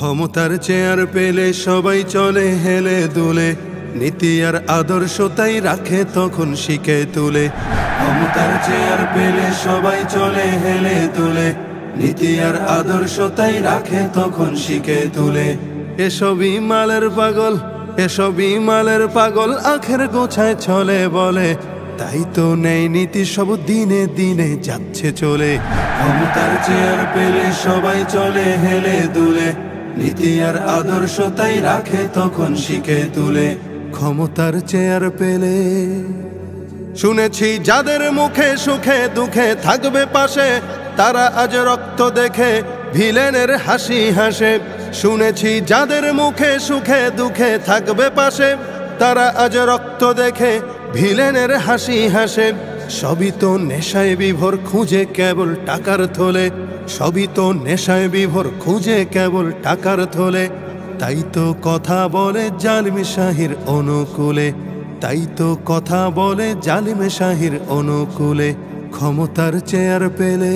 ক্ষমতার চেয়ার পেলে সবাই চলে হেলে দুলে, নীতি আর আদর্শ তাই রাখে তখন শিখে তুলে। ক্ষমতার চেয়ার পেলে সবাই চলে হেলে দুলে, নীতি আর আদর্শ তাই রাখে তখন শিখে তুলে। এসবই মালের পাগল, এসবই মালের পাগল, আখের গোছায় চলে বলে, তাই তো নেই নীতি সব দিনে দিনে যাচ্ছে চলে। ক্ষমতার চেয়ার পেলে সবাই চলে হেলে দুলে, নীতি আর আদর্শ তাই রাখে তখন শিখে তুলে। ক্ষমতার চেয়ার পেলে শুনেছি যাদের মুখে সুখে দুঃখে থাকবে পাশে, তারা আজ রক্ত দেখে ভিলেনের হাসি হাসে। শুনেছি যাদের মুখে সুখে দুঃখে থাকবে পাশে, তারা আজ রক্ত দেখে ভিলেনের হাসি হাসে। সবই তো নেশায় বিভোর খুঁজে কেবল টাকার থলে, সবই তো নেশায় বিভোর খুঁজে কেবল টাকার থলে। তাই তো কথা বলে জালিম শাহির অনুকূলে, তাই তো কথা বলে জালিম শাহির অনুকূলে। ক্ষমতার চেয়ার পেলে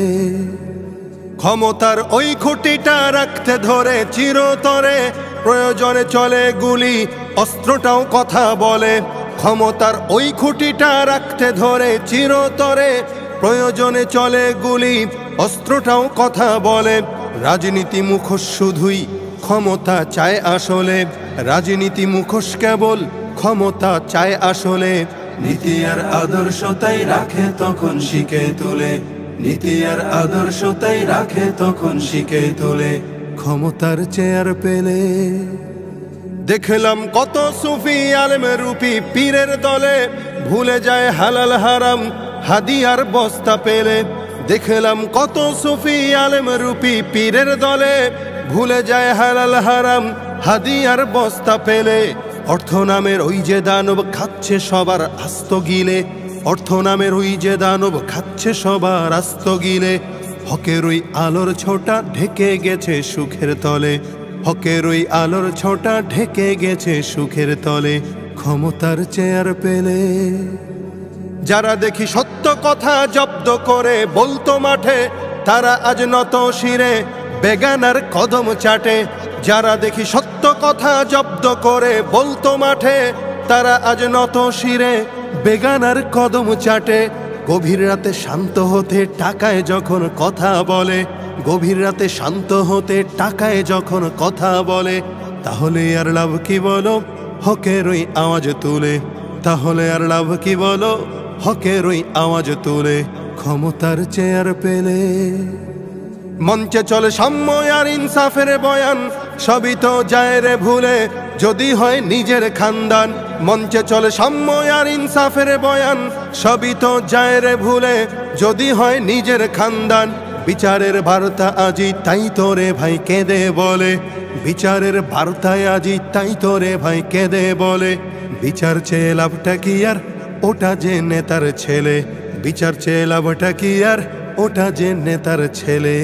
ক্ষমতার ওই খুঁটিটা রাখতে ধরে চিরতরে, প্রয়োজনে চলে গুলি অস্ত্রটাও কথা বলে। ক্ষমতার ওই খুঁটিটা রাখতে ধরে চিরতরে, প্রয়োজনে চলে গুলি অস্ত্রটাও কথা বলে। রাজনীতি মুখোশ শুধুই ক্ষমতা চায় আসলে, রাজনীতি মুখোশ কেবল ক্ষমতা চায় আসলে। নীতি আর আদর্শ তাই রাখে তখন শিখে তুলে, নীতি আর আদর্শ তাই রাখে তখন শিখে তুলে। ক্ষমতার চেয়ার পেলে দেখলাম কত সুফি আলেম রূপী পীরের দলে, ভুলে যায় হালাল হারাম হাদিয়ার বস্তা পেলে। দেখলাম কত সুফি আলেম রূপী পীরের দলে, ভুলে যায় হালাল হারাম হাদিয়ার বস্তা পেলে। অর্থ নামের ওই যে দানব খাচ্ছে সবার আস্ত গিলে, অর্থ নামের ওই যে দানব খাচ্ছে সবার আস্ত গিলে। হকের ওই আলোর ছোটা ঢেকে গেছে সুখের তলে, হকের ওই আলোর ছোটা ঢেকে গেছে সুখের তলে। ক্ষমতার চেয়ার পেলে যারা দেখি সত্য কথা জব্দ করে বলতো মাঠে, তারা আজ নত শিরে বেগানার কদম চাটে। যারা দেখি সত্য কথা জব্দ করে বলতো মাঠে, তারা আজ নত শিরে বেগানার কদম চাটে। গভীর রাতে শান্ত হতে টাকায় যখন কথা বলে, গভীর রাতে শান্ত হতে টাকায় যখন কথা বলে, তাহলে আর লাভ কি বলো হকের ওই আওয়াজ তুলে, তাহলে আর লাভ কি বলো হকের ওই আওয়াজ তুলে। ক্ষমতার চেয়ার পেলে মঞ্চে চলে সাম্য আর ইনসাফের বয়ান, সবই তো যায় রে ভুলে যদি হয় নিজের খানদান। মঞ্চে চলে সাম্য আর ইনসাফের বয়ান, সবই তো যায় রে ভুলে যদি হয় নিজের খানদান। বিচারের বার্তা আজি তাই তোরে ভাই কেঁদে বলে, বিচারের বার্তায় আজি তাই তোরে ভাই কেঁদে বলে। বিচার চেয়ে লাভটা কি আর ওটা যে নেতার ছেলে, বিচার চেয়ে লাভটা কি আর ওটা যে নেতার ছেলে।